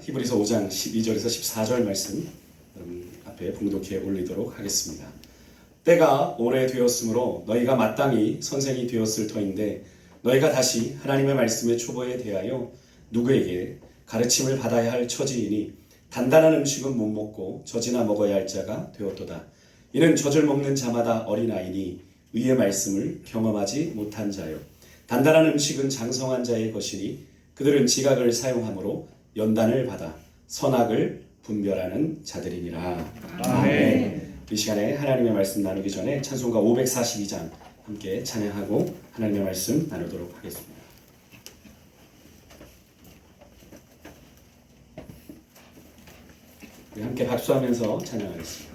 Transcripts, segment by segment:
히브리서 5장 12절에서 14절 말씀 여러분 앞에 봉독해 올리도록 하겠습니다. 때가 오래되었으므로 너희가 마땅히 선생이 되었을 터인데 너희가 다시 하나님의 말씀의 초보에 대하여 누구에게 가르침을 받아야 할 처지이니 단단한 음식은 못 먹고 젖이나 먹어야 할 자가 되었도다. 이는 젖을 먹는 자마다 어린아이니 의의 말씀을 경험하지 못한 자요. 단단한 음식은 장성한 자의 것이니 그들은 지각을 사용함으로 연단을 받아 선악을 분별하는 자들이니라. 아멘. 이 시간에 하나님의 말씀 나누기 전에 찬송가 542장 함께 찬양하고 하나님의 말씀 나누도록 하겠습니다. 우리 함께 박수하면서 찬양하겠습니다.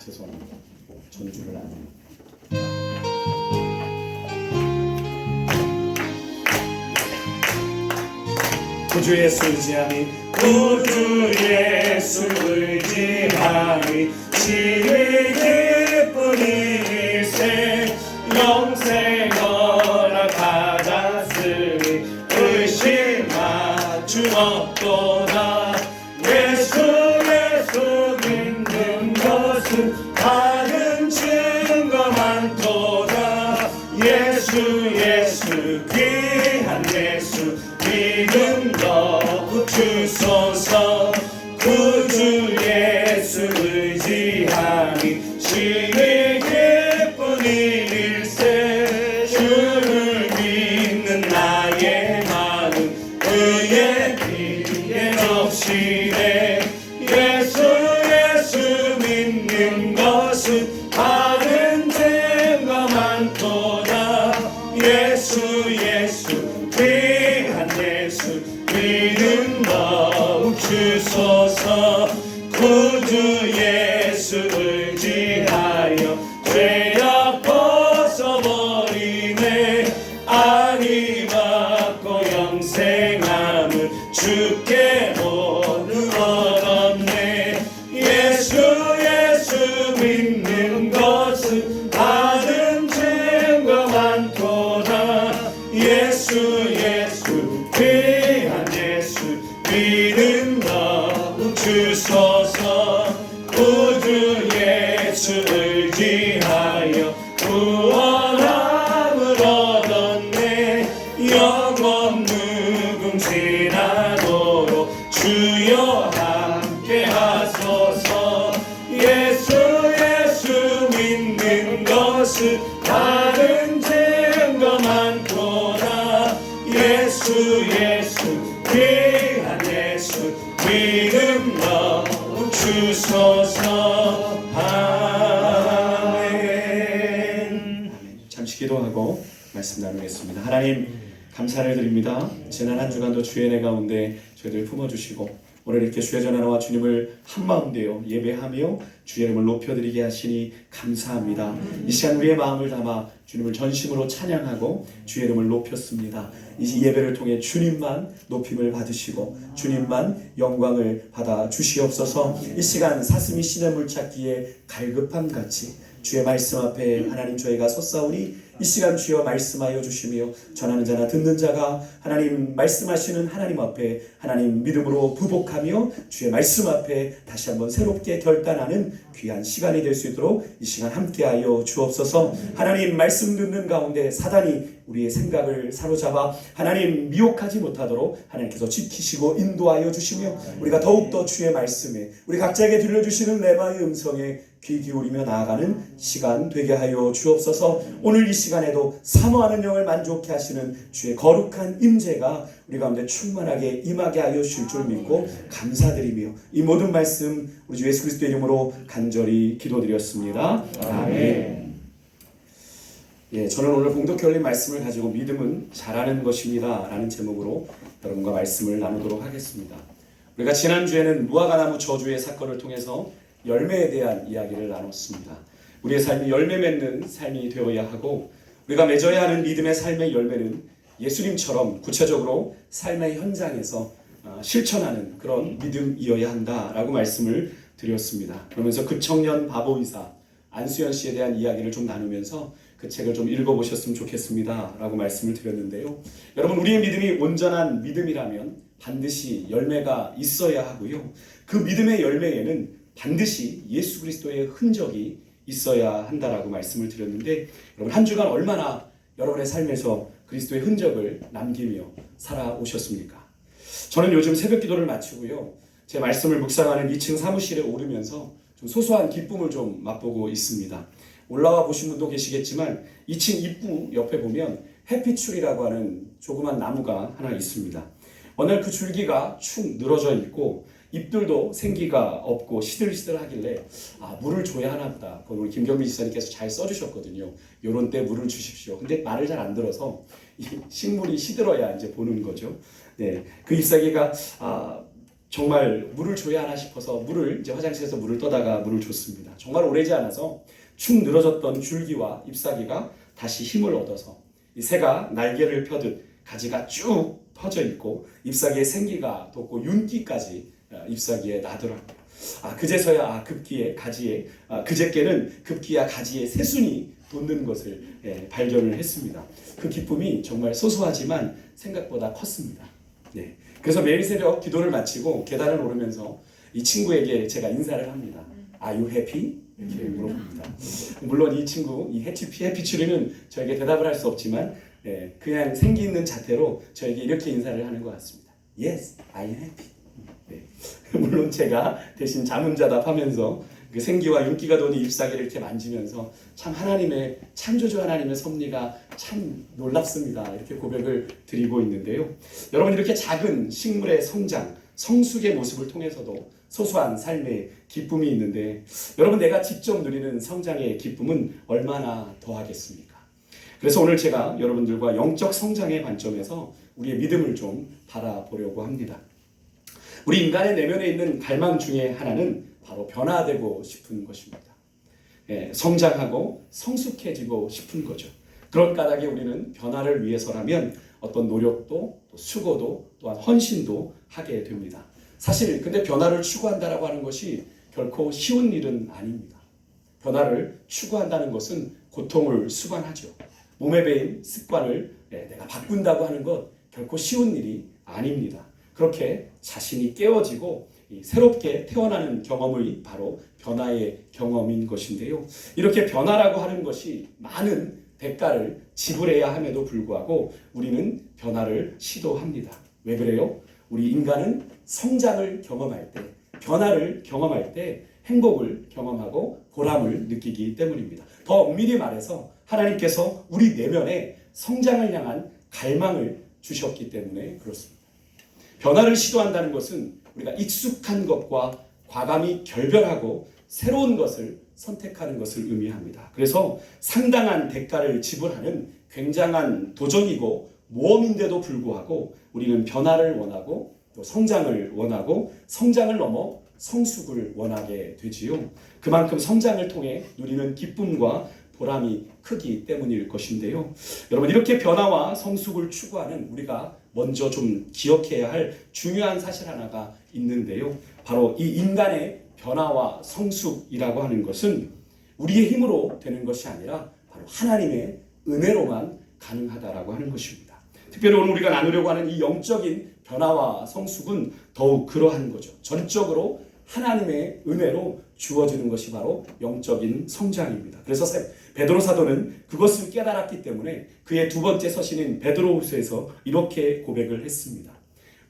죄송합니다. 전주를 안 해요. 구주 예수 의지함이 구주 예수 의지함이 지위 기쁜 일세 영생 허락받았으니 의심 맞춤 없도다. 예수 믿는 것은 다른 증거 많도다. 예수 귀한 예수 믿음 더욱 주소서. 구주 예수 의지함이 심히 기쁜 일일세. 주를 믿는 나의 마음 의의 피에 적시네. 예수 믿는 것은 다른 증거 많도다. 예수 귀한 예수 믿음 더욱 주소서. 구주 예수 의지하여 죄악 벗어버리네. 안위 받고 영생함을 주께 모두 얻었네. 예수 믿는 것은 다른 증거 많도다. 예수 귀한 예수 믿음 더욱 주소서. 구주 예수 의지하여 구원함을 얻었네. 영원 무궁지나도록 주여 함께 하소서. 예수 믿는 것은 다른 증거 많도다. 예수 귀한 예수 믿음 더욱 주소서. 아멘. 잠시 기도하고 말씀 나누겠습니다. 하나님 감사를 드립니다. 지난 한 주간도 주의 은혜 가운데 저희들 품어주시고 오늘 이렇게 주의 전에 나와 주님을 한마음 되어 예배하며 주의 이름을 높여드리게 하시니 감사합니다. 이 시간 우리의 마음을 담아 주님을 전심으로 찬양하고 주의 이름을 높였습니다. 이 예배를 통해 주님만 높임을 받으시고 주님만 영광을 받아 주시옵소서. 이 시간 사슴이 시냇물 찾기에 갈급함같이 주의 말씀 앞에 하나님 저희가 섰사오니 이 시간 주여 말씀하여 주시며 전하는 자나 듣는 자가 하나님 말씀하시는 하나님 앞에 하나님 믿음으로 부복하며 주의 말씀 앞에 다시 한번 새롭게 결단하는 귀한 시간이 될 수 있도록 이 시간 함께하여 주옵소서. 하나님 말씀 듣는 가운데 사단이 우리의 생각을 사로잡아 하나님 미혹하지 못하도록 하나님께서 지키시고 인도하여 주시며 우리가 더욱더 주의 말씀에 우리 각자에게 들려주시는 레마의 음성에 귀 기울이며 나아가는 시간 되게 하여 주옵소서. 오늘 이 시간에도 사모하는 영을 만족케 하시는 주의 거룩한 임재가 우리 가운데 충만하게 임하게 하여 주실 줄 믿고 감사드리며 이 모든 말씀 우리 주 예수 그리스도의 이름으로 간절히 기도드렸습니다. 아멘. 예, 저는 오늘 봉독해 올린 말씀을 가지고 믿음은 잘하는 것입니다 라는 제목으로 여러분과 말씀을 나누도록 하겠습니다. 우리가 지난주에는 무화과나무 저주의 사건을 통해서 열매에 대한 이야기를 나눴습니다. 우리의 삶이 열매 맺는 삶이 되어야 하고 우리가 맺어야 하는 믿음의 삶의 열매는 예수님처럼 구체적으로 삶의 현장에서 실천하는 그런 믿음이어야 한다라고 말씀을 드렸습니다. 그러면서 그 청년 바보 의사 안수연 씨에 대한 이야기를 좀 나누면서 그 책을 좀 읽어보셨으면 좋겠습니다 라고 말씀을 드렸는데요. 여러분, 우리의 믿음이 온전한 믿음이라면 반드시 열매가 있어야 하고요. 그 믿음의 열매에는 반드시 예수 그리스도의 흔적이 있어야 한다라고 말씀을 드렸는데, 여러분 한 주간 얼마나 여러분의 삶에서 그리스도의 흔적을 남기며 살아오셨습니까? 저는 요즘 새벽 기도를 마치고요, 제 말씀을 묵상하는 2층 사무실에 오르면서 좀 소소한 기쁨을 좀 맛보고 있습니다. 올라와 보신 분도 계시겠지만 2층 입구 옆에 보면 햇빛줄이라고 하는 조그만 나무가 하나 있습니다. 어느 날 그 줄기가 축 늘어져 있고 잎들도 생기가 없고 시들시들하길래 물을 줘야 하나 보다. 우리 김경민 지사님께서 잘 써주셨거든요. 요런 때 물을 주십시오. 근데 말을 잘 안 들어서 이 식물이 시들어야 이제 보는 거죠. 네, 그 잎사귀가 정말 물을 줘야 하나 싶어서 물을 이제 화장실에서 물을 떠다가 물을 줬습니다. 정말 오래지 않아서 축 늘어졌던 줄기와 잎사귀가 다시 힘을 얻어서 이 새가 날개를 펴듯 가지가 쭉 퍼져 있고 잎사귀에 생기가 돋고 윤기까지 잎사귀에 나더라고요. 그제서야 급기에 가지에 그제께는 급기야 가지에 새순이 돋는 것을 발견을 했습니다. 그 기쁨이 정말 소소하지만 생각보다 컸습니다. 네. 그래서 매일 새벽 기도를 마치고 계단을 오르면서 이 친구에게 제가 인사를 합니다. Are you happy? 이렇게 물어봅니다. 물론 이 친구, 이 해피추리는 저에게 대답을 할 수 없지만 그냥 생기 있는 자태로 저에게 이렇게 인사를 하는 것 같습니다. Yes, I am happy. 네. 물론 제가 대신 자문자답하면서 그 생기와 윤기가 도는 잎사귀를 이렇게 만지면서 참 하나님의 창조주 하나님의 섭리가 참 놀랍습니다. 이렇게 고백을 드리고 있는데요. 여러분, 이렇게 작은 식물의 성장, 성숙의 모습을 통해서도 소소한 삶의 기쁨이 있는데, 여러분 내가 직접 누리는 성장의 기쁨은 얼마나 더하겠습니까? 그래서 오늘 제가 여러분들과 영적 성장의 관점에서 우리의 믿음을 좀 바라보려고 합니다. 우리 인간의 내면에 있는 갈망 중에 하나는 바로 변화되고 싶은 것입니다. 성장하고 성숙해지고 싶은 거죠. 그런 까닭에 우리는 변화를 위해서라면 어떤 노력도 또 수고도 또한 헌신도 하게 됩니다. 사실 근데 변화를 추구한다라고 하는 것이 결코 쉬운 일은 아닙니다. 변화를 추구한다는 것은 고통을 수반하죠. 몸에 배인 습관을 내가 바꾼다고 하는 것 결코 쉬운 일이 아닙니다. 그렇게 자신이 깨어지고 새롭게 태어나는 경험이 바로 변화의 경험인 것인데요. 이렇게 변화라고 하는 것이 많은 대가를 지불해야 함에도 불구하고 우리는 변화를 시도합니다. 왜 그래요? 우리 인간은 성장을 경험할 때, 변화를 경험할 때 행복을 경험하고 보람을 느끼기 때문입니다. 더 엄밀히 말해서 하나님께서 우리 내면에 성장을 향한 갈망을 주셨기 때문에 그렇습니다. 변화를 시도한다는 것은 우리가 익숙한 것과 과감히 결별하고 새로운 것을 선택하는 것을 의미합니다. 그래서 상당한 대가를 지불하는 굉장한 도전이고 모험인데도 불구하고 우리는 변화를 원하고 또 성장을 원하고 성장을 넘어 성숙을 원하게 되지요. 그만큼 성장을 통해 누리는 기쁨과 보람이 크기 때문일 것인데요. 여러분, 이렇게 변화와 성숙을 추구하는 우리가 먼저 좀 기억해야 할 중요한 사실 하나가 있는데요. 바로 이 인간의 변화와 성숙이라고 하는 것은 우리의 힘으로 되는 것이 아니라 바로 하나님의 은혜로만 가능하다라고 하는 것입니다. 특별히 오늘 우리가 나누려고 하는 이 영적인 변화와 성숙은 더욱 그러한 거죠. 전적으로 하나님의 은혜로 주어지는 것이 바로 영적인 성장입니다. 그래서 베드로 사도는 그것을 깨달았기 때문에 그의 두 번째 서신인 베드로후서에서 이렇게 고백을 했습니다.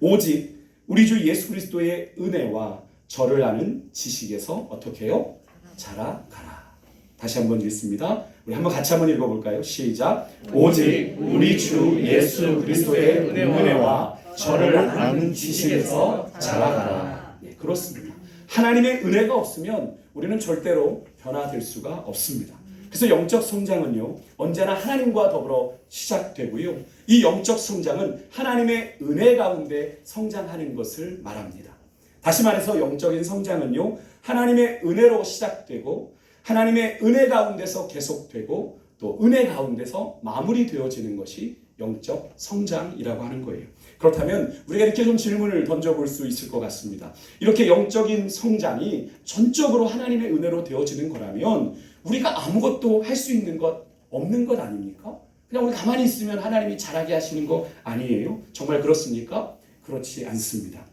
오직 우리 주 예수 그리스도의 은혜와 저를 아는 지식에서 어떻게 해요? 자라가라. 다시 한번 읽습니다. 우리 한번 같이 한번 읽어볼까요? 시작. 오직 우리 주 예수 그리스도의 은혜와 저를 아는 지식에서 자라가라. 네, 그렇습니다. 하나님의 은혜가 없으면 우리는 절대로 변화될 수가 없습니다. 그래서 영적 성장은요, 언제나 하나님과 더불어 시작되고요. 이 영적 성장은 하나님의 은혜 가운데 성장하는 것을 말합니다. 다시 말해서 영적인 성장은요, 하나님의 은혜로 시작되고 하나님의 은혜 가운데서 계속되고 또 은혜 가운데서 마무리되어지는 것이 영적 성장이라고 하는 거예요. 그렇다면 우리가 이렇게 좀 질문을 던져볼 수 있을 것 같습니다. 이렇게 영적인 성장이 전적으로 하나님의 은혜로 되어지는 거라면 우리가 아무것도 할 수 있는 것 없는 것 아닙니까? 그냥 우리 가만히 있으면 하나님이 잘하게 하시는 거 아니에요? 정말 그렇습니까? 그렇지 않습니다.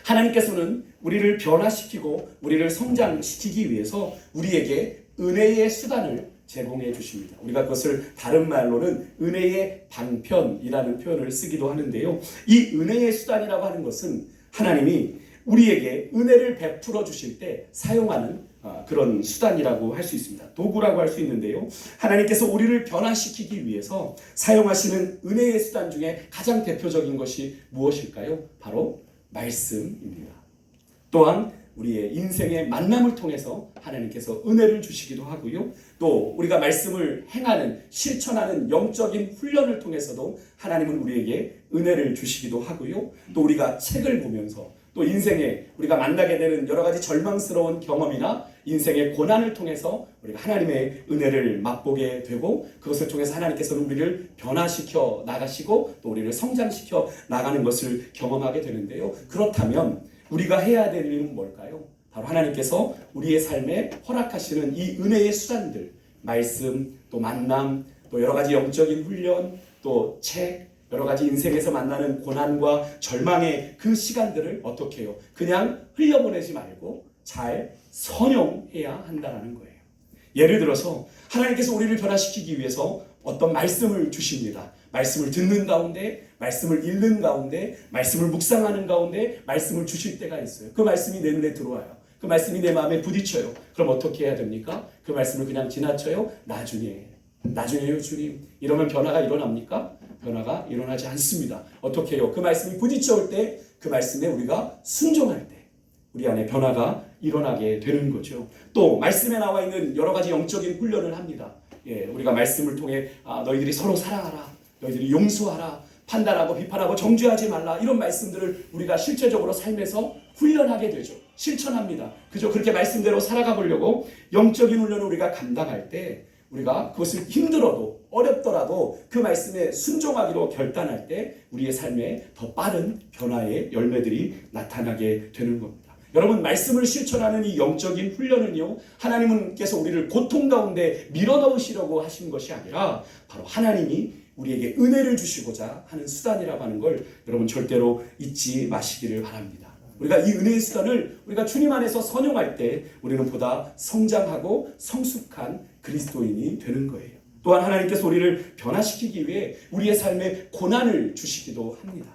하나님께서는 우리를 변화시키고 우리를 성장시키기 위해서 우리에게 은혜의 수단을 제공해 주십니다. 우리가 그것을 다른 말로는 은혜의 방편이라는 표현을 쓰기도 하는데요. 이 은혜의 수단이라고 하는 것은 하나님이 우리에게 은혜를 베풀어 주실 때 사용하는 그런 수단이라고 할 수 있습니다. 도구라고 할 수 있는데요. 하나님께서 우리를 변화시키기 위해서 사용하시는 은혜의 수단 중에 가장 대표적인 것이 무엇일까요? 바로 말씀입니다. 또한 우리의 인생의 만남을 통해서 하나님께서 은혜를 주시기도 하고요. 또 우리가 말씀을 행하는, 실천하는 영적인 훈련을 통해서도 하나님은 우리에게 은혜를 주시기도 하고요. 또 우리가 책을 보면서 또 인생에 우리가 만나게 되는 여러 가지 절망스러운 경험이나 인생의 고난을 통해서 우리가 하나님의 은혜를 맛보게 되고 그것을 통해서 하나님께서는 우리를 변화시켜 나가시고 또 우리를 성장시켜 나가는 것을 경험하게 되는데요. 그렇다면 우리가 해야 될 일은 뭘까요? 바로 하나님께서 우리의 삶에 허락하시는 이 은혜의 수단들, 말씀, 또 만남, 또 여러 가지 영적인 훈련, 또 책, 여러 가지 인생에서 만나는 고난과 절망의 그 시간들을 어떻게 해요? 그냥 흘려보내지 말고 잘 선용해야 한다는 거예요. 예를 들어서 하나님께서 우리를 변화시키기 위해서 어떤 말씀을 주십니다. 말씀을 듣는 가운데, 말씀을 읽는 가운데, 말씀을 묵상하는 가운데 말씀을 주실 때가 있어요. 그 말씀이 내 눈에 들어와요. 그 말씀이 내 마음에 부딪혀요. 그럼 어떻게 해야 됩니까? 그 말씀을 그냥 지나쳐요? 나중에요 주님. 이러면 변화가 일어납니까? 변화가 일어나지 않습니다. 어떻게 해요? 그 말씀이 부딪혀올 때, 그 말씀에 우리가 순종할 때 우리 안에 변화가 일어나게 되는 거죠. 또 말씀에 나와 있는 여러 가지 영적인 훈련을 합니다. 우리가 말씀을 통해 너희들이 서로 사랑하라, 너희들이 용서하라, 판단하고 비판하고 정죄하지 말라, 이런 말씀들을 우리가 실제적으로 삶에서 훈련하게 되죠. 실천합니다. 그저 그렇게 말씀대로 살아가 보려고 영적인 훈련을 우리가 감당할 때 우리가 그것을 힘들어도 어렵더라도 그 말씀에 순종하기로 결단할 때 우리의 삶에 더 빠른 변화의 열매들이 나타나게 되는 겁니다. 여러분, 말씀을 실천하는 이 영적인 훈련은요, 하나님께서 우리를 고통 가운데 밀어넣으시려고 하신 것이 아니라 바로 하나님이 우리에게 은혜를 주시고자 하는 수단이라고 하는 걸 여러분 절대로 잊지 마시기를 바랍니다. 우리가 이 은혜의 수단을 우리가 주님 안에서 선용할 때 우리는 보다 성장하고 성숙한 그리스도인이 되는 거예요. 또한 하나님께서 우리를 변화시키기 위해 우리의 삶에 고난을 주시기도 합니다.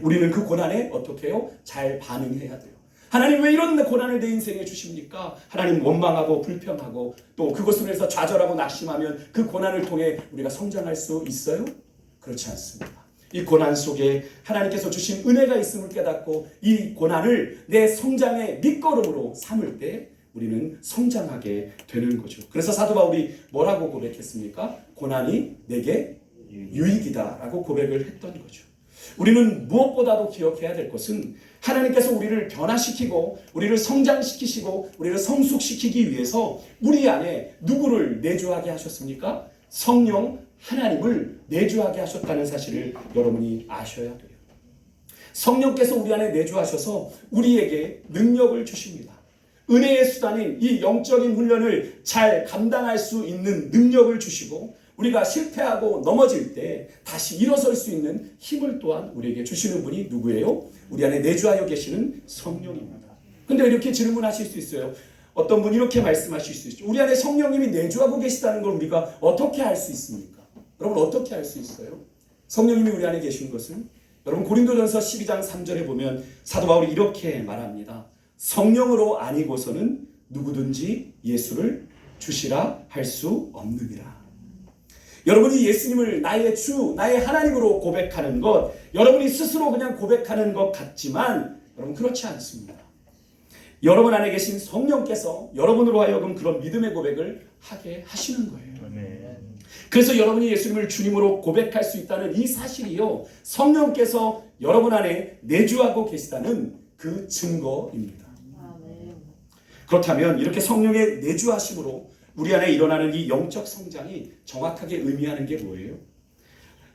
우리는 그 고난에 어떻게 해요? 잘 반응해야 돼요. 하나님 왜 이런 고난을 내 인생에 주십니까? 하나님 원망하고 불평하고 또 그것으로 해서 좌절하고 낙심하면 그 고난을 통해 우리가 성장할 수 있어요? 그렇지 않습니다. 이 고난 속에 하나님께서 주신 은혜가 있음을 깨닫고 이 고난을 내 성장의 밑거름으로 삼을 때 우리는 성장하게 되는 거죠. 그래서 사도 바울이 뭐라고 고백했습니까? 고난이 내게 유익이다라고 고백을 했던 거죠. 우리는 무엇보다도 기억해야 될 것은 하나님께서 우리를 변화시키고 우리를 성장시키시고 우리를 성숙시키기 위해서 우리 안에 누구를 내주하게 하셨습니까? 성령 하나님을 내주하게 하셨다는 사실을 여러분이 아셔야 돼요. 성령께서 우리 안에 내주하셔서 우리에게 능력을 주십니다. 은혜의 수단인 이 영적인 훈련을 잘 감당할 수 있는 능력을 주시고 우리가 실패하고 넘어질 때 다시 일어설 수 있는 힘을 또한 우리에게 주시는 분이 누구예요? 우리 안에 내주하여 계시는 성령입니다. 근데 이렇게 질문하실 수 있어요. 어떤 분이 이렇게 말씀하실 수 있죠. 우리 안에 성령님이 내주하고 계시다는 걸 우리가 어떻게 알 수 있습니까? 여러분, 어떻게 알 수 있어요? 성령님이 우리 안에 계신 것은 여러분 고린도전서 12장 3절에 보면 사도 바울이 이렇게 말합니다. 성령으로 아니고서는 누구든지 예수를 주시라 할 수 없느니라. 여러분이 예수님을 나의 주, 나의 하나님으로 고백하는 것, 여러분이 스스로 그냥 고백하는 것 같지만 여러분 그렇지 않습니다. 여러분 안에 계신 성령께서 여러분으로 하여금 그런 믿음의 고백을 하게 하시는 거예요. 그래서 여러분이 예수님을 주님으로 고백할 수 있다는 이 사실이요, 성령께서 여러분 안에 내주하고 계시다는 그 증거입니다. 그렇다면 이렇게 성령의 내주하심으로 우리 안에 일어나는 이 영적 성장이 정확하게 의미하는 게 뭐예요?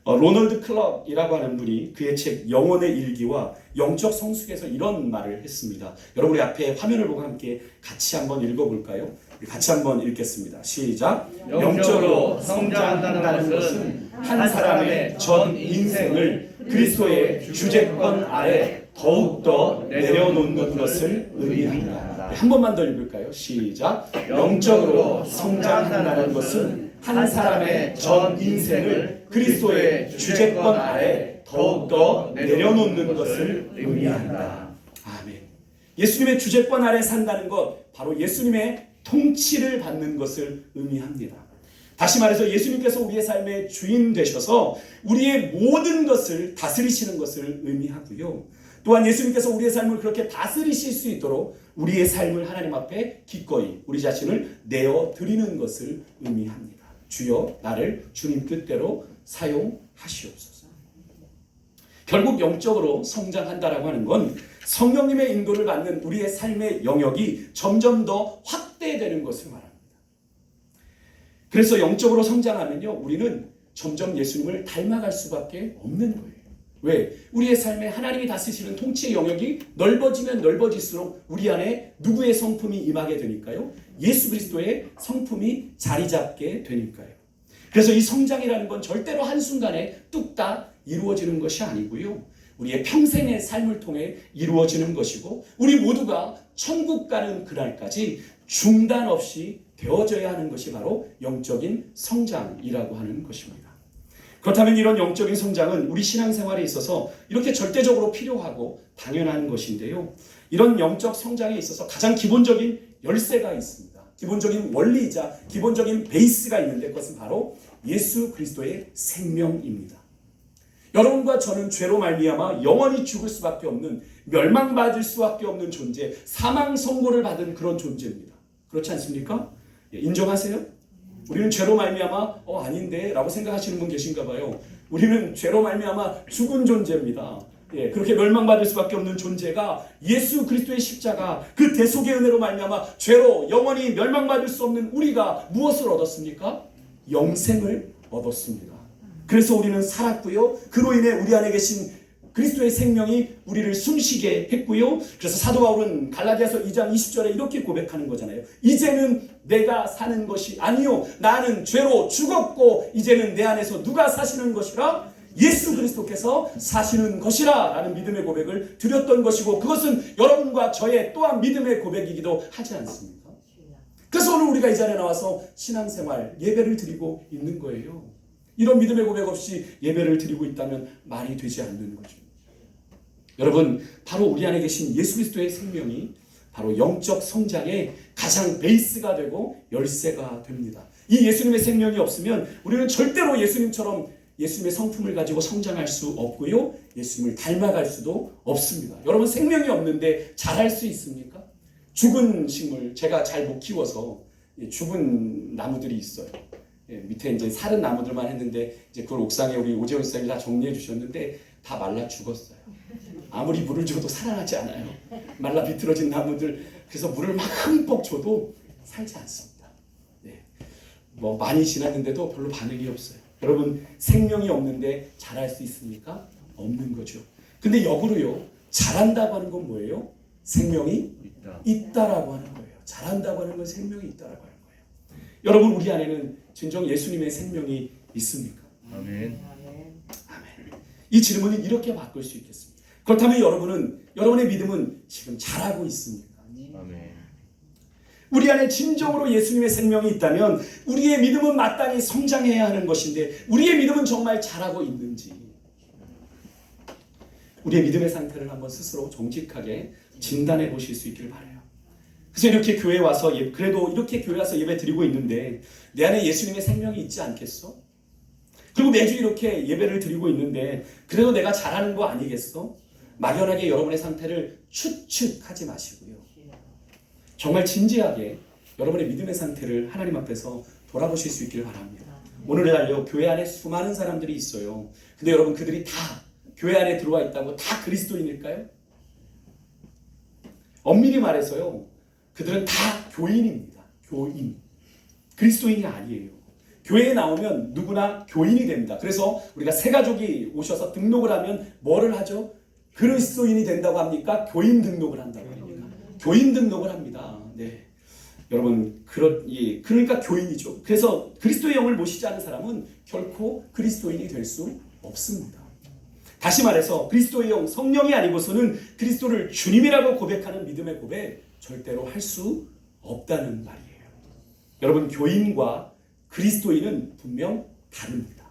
로널드 클럽이라고 하는 분이 그의 책 영혼의 일기와 영적 성숙에서 이런 말을 했습니다. 여러분이 앞에 화면을 보고 함께 같이 한번 읽어볼까요? 우리 같이 한번 읽겠습니다. 시작. 영적으로 성장한다는 것은 한 사람의 전 인생을 그리스도의 주재권 아래 더욱더 내려놓는 것을 의미합니다. 한 번만 더 읽을까요? 시작. 영적으로 성장한다는 것은 한 사람의 전 인생을 그리스도의 주재권 아래 더욱더 내려놓는 것을 의미한다. 아멘. 예수님의 주재권 아래 산다는 것, 바로 예수님의 통치를 받는 것을 의미합니다. 다시 말해서 예수님께서 우리의 삶의 주인 되셔서 우리의 모든 것을 다스리시는 것을 의미하고요. 또한 예수님께서 우리의 삶을 그렇게 다스리실 수 있도록 우리의 삶을 하나님 앞에 기꺼이 우리 자신을 내어드리는 것을 의미합니다. 주여 나를 주님 뜻대로 사용하시옵소서. 결국 영적으로 성장한다라고 하는 건 성령님의 인도를 받는 우리의 삶의 영역이 점점 더 확대되는 것을 말합니다. 그래서 영적으로 성장하면요, 우리는 점점 예수님을 닮아갈 수밖에 없는 거예요. 왜? 우리의 삶에 하나님이 다스리시는 통치의 영역이 넓어지면 넓어질수록 우리 안에 누구의 성품이 임하게 되니까요? 예수 그리스도의 성품이 자리 잡게 되니까요. 그래서 이 성장이라는 건 절대로 한순간에 뚝딱 이루어지는 것이 아니고요. 우리의 평생의 삶을 통해 이루어지는 것이고 우리 모두가 천국 가는 그날까지 중단 없이 되어져야 하는 것이 바로 영적인 성장이라고 하는 것입니다. 그렇다면 이런 영적인 성장은 우리 신앙생활에 있어서 이렇게 절대적으로 필요하고 당연한 것인데요. 이런 영적 성장에 있어서 가장 기본적인 열쇠가 있습니다. 기본적인 원리이자 기본적인 베이스가 있는데 그것은 바로 예수 그리스도의 생명입니다. 여러분과 저는 죄로 말미암아 영원히 죽을 수밖에 없는, 멸망받을 수밖에 없는 존재, 사망 선고를 받은 그런 존재입니다. 그렇지 않습니까? 인정하세요? 우리는 죄로 말미암아 아닌데 라고 생각하시는 분 계신가 봐요. 우리는 죄로 말미암아 죽은 존재입니다. 그렇게 멸망받을 수밖에 없는 존재가 예수 그리스도의 십자가 그 대속의 은혜로 말미암아 죄로 영원히 멸망받을 수 없는 우리가 무엇을 얻었습니까? 영생을 얻었습니다. 그래서 우리는 살았고요. 그로 인해 우리 안에 계신 그리스도의 생명이 우리를 숨쉬게 했고요. 그래서 사도 바울은 갈라디아서 2장 20절에 이렇게 고백하는 거잖아요. 이제는 내가 사는 것이 아니요 나는 죄로 죽었고 이제는 내 안에서 누가 사시는 것이라? 예수 그리스도께서 사시는 것이라 라는 믿음의 고백을 드렸던 것이고 그것은 여러분과 저의 또한 믿음의 고백이기도 하지 않습니까? 그래서 오늘 우리가 이 자리에 나와서 신앙생활 예배를 드리고 있는 거예요. 이런 믿음의 고백 없이 예배를 드리고 있다면 말이 되지 않는 거죠. 여러분, 바로 우리 안에 계신 예수 그리스도의 생명이 바로 영적 성장의 가장 베이스가 되고 열쇠가 됩니다. 이 예수님의 생명이 없으면 우리는 절대로 예수님처럼 예수님의 성품을 가지고 성장할 수 없고요. 예수님을 닮아갈 수도 없습니다. 여러분, 생명이 없는데 잘할 수 있습니까? 죽은 식물, 제가 잘 못 키워서 죽은 나무들이 있어요. 밑에 이제 사른 나무들만 했는데 이제 그걸 옥상에 우리 오재훈 선생님이 다 정리해 주셨는데 다 말라 죽었어요. 아무리 물을 줘도 살아나지 않아요. 말라 비틀어진 나무들. 그래서 물을 막 흠뻑 줘도 살지 않습니다. 뭐 많이 지났는데도 별로 반응이 없어요. 여러분, 생명이 없는데 잘할 수 있습니까? 없는 거죠. 근데 역으로요, 잘한다고 하는 건 뭐예요? 생명이 있다라고 하는 거예요. 잘한다고 하는 건 생명이 있다라고 하는 거예요. 여러분, 우리 안에는 진정 예수님의 생명이 있습니까? 아멘. 아멘. 이 질문은 이렇게 바꿀 수 있겠습니다. 그렇다면 여러분의 믿음은 지금 잘하고 있습니까? 아멘. 우리 안에 진정으로 예수님의 생명이 있다면 우리의 믿음은 마땅히 성장해야 하는 것인데 우리의 믿음은 정말 잘하고 있는지 우리의 믿음의 상태를 한번 스스로 정직하게 진단해 보실 수 있기를 바라요. 그래서 이렇게 교회에 와서 그래도 이렇게 교회 와서 예배 드리고 있는데 내 안에 예수님의 생명이 있지 않겠어? 그리고 매주 이렇게 예배를 드리고 있는데 그래도 내가 잘하는 거 아니겠어? 막연하게 여러분의 상태를 추측하지 마시고요. 정말 진지하게 여러분의 믿음의 상태를 하나님 앞에서 돌아보실 수 있기를 바랍니다. 오늘날요, 교회 안에 수많은 사람들이 있어요. 근데 여러분, 그들이 다 교회 안에 들어와 있다고 다 그리스도인일까요? 엄밀히 말해서요, 그들은 다 교인입니다. 교인. 그리스도인이 아니에요. 교회에 나오면 누구나 교인이 됩니다. 그래서 우리가 새 가족이 오셔서 등록을 하면 뭐를 하죠? 그리스도인이 된다고 합니까? 교인 등록을 한다고 합니까? 교인 등록을 합니다. 네. 여러분, 그러니까 교인이죠. 그래서 그리스도의 영을 모시지 않은 사람은 결코 그리스도인이 될 수 없습니다. 다시 말해서 그리스도의 영, 성령이 아니고서는 그리스도를 주님이라고 고백하는 믿음의 고백 절대로 할 수 없다는 말이에요. 여러분, 교인과 그리스도인은 분명 다릅니다.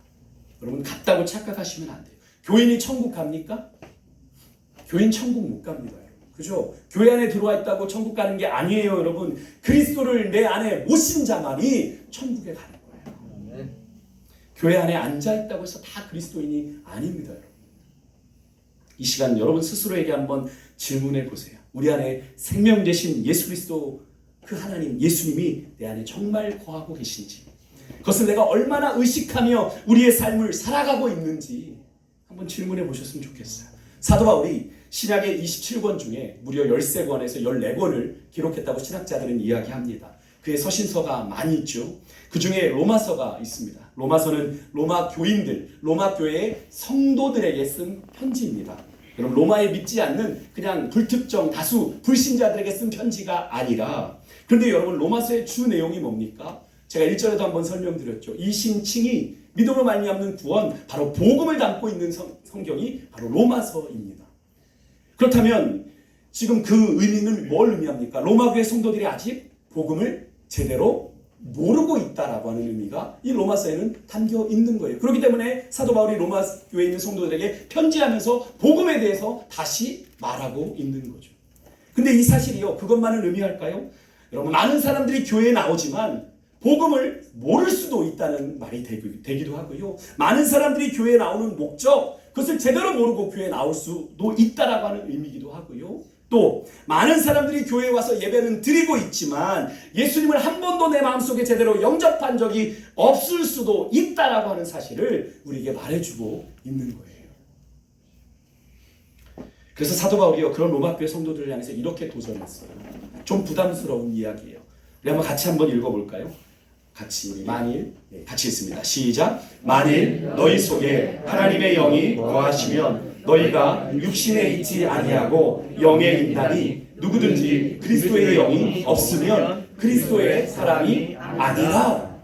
여러분, 같다고 착각하시면 안 돼요. 교인이 천국 갑니까? 교인 천국 못 갑니다. 그죠? 교회 안에 들어와 있다고 천국 가는 게 아니에요, 여러분. 그리스도를 내 안에 모신 자만이 천국에 가는 거예요. 교회 안에 앉아 있다고 해서 다 그리스도인이 아닙니다, 여러분. 이 시간 여러분 스스로에게 한번 질문해 보세요. 우리 안에 생명 되신 예수 그리스도 그 하나님, 예수님이 내 안에 정말 거하고 계신지, 그것을 내가 얼마나 의식하며 우리의 삶을 살아가고 있는지 한번 질문해 보셨으면 좋겠어요. 사도 바울이 신약의 27권 중에 무려 13권에서 14권을 기록했다고 신학자들은 이야기합니다. 그의 서신서가 많이 있죠. 그 중에 로마서가 있습니다. 로마서는 로마 교인들, 로마 교회의 성도들에게 쓴 편지입니다. 여러분, 로마에 믿지 않는 그냥 불특정 다수 불신자들에게 쓴 편지가 아니라, 그런데 여러분, 로마서의 주 내용이 뭡니까? 제가 1절에도 한번 설명드렸죠. 이 신칭이 믿음으로 말미암는 구원, 바로 복음을 담고 있는 성경이 바로 로마서입니다. 그렇다면 지금 그 의미는 뭘 의미합니까? 로마 교회 성도들이 아직 복음을 제대로 모르고 있다라고 하는 의미가 이 로마서에는 담겨 있는 거예요. 그렇기 때문에 사도 바울이 로마 교회에 있는 성도들에게 편지하면서 복음에 대해서 다시 말하고 있는 거죠. 근데 이 사실이요, 그것만을 의미할까요? 여러분, 많은 사람들이 교회에 나오지만 복음을 모를 수도 있다는 말이 되기도 하고요. 많은 사람들이 교회에 나오는 목적, 그것을 제대로 모르고 교회에 나올 수도 있다라고 하는 의미이기도 하고요. 또 많은 사람들이 교회에 와서 예배는 드리고 있지만 예수님을 한 번도 내 마음속에 제대로 영접한 적이 없을 수도 있다라고 하는 사실을 우리에게 말해주고 있는 거예요. 그래서 사도 바울이요, 그런 로마 교회 성도들을 향해서 이렇게 도전했어요. 좀 부담스러운 이야기예요. 우리 같이 한번 읽어볼까요? 같이 우리 같이 읽습니다. 시작. 만일 너희 속에 하나님의 영이 거하시면 너희가 육신에 있지 아니하고 영에 있나니 누구든지 그리스도의 영이 없으면 그리스도의 사람이 아니라.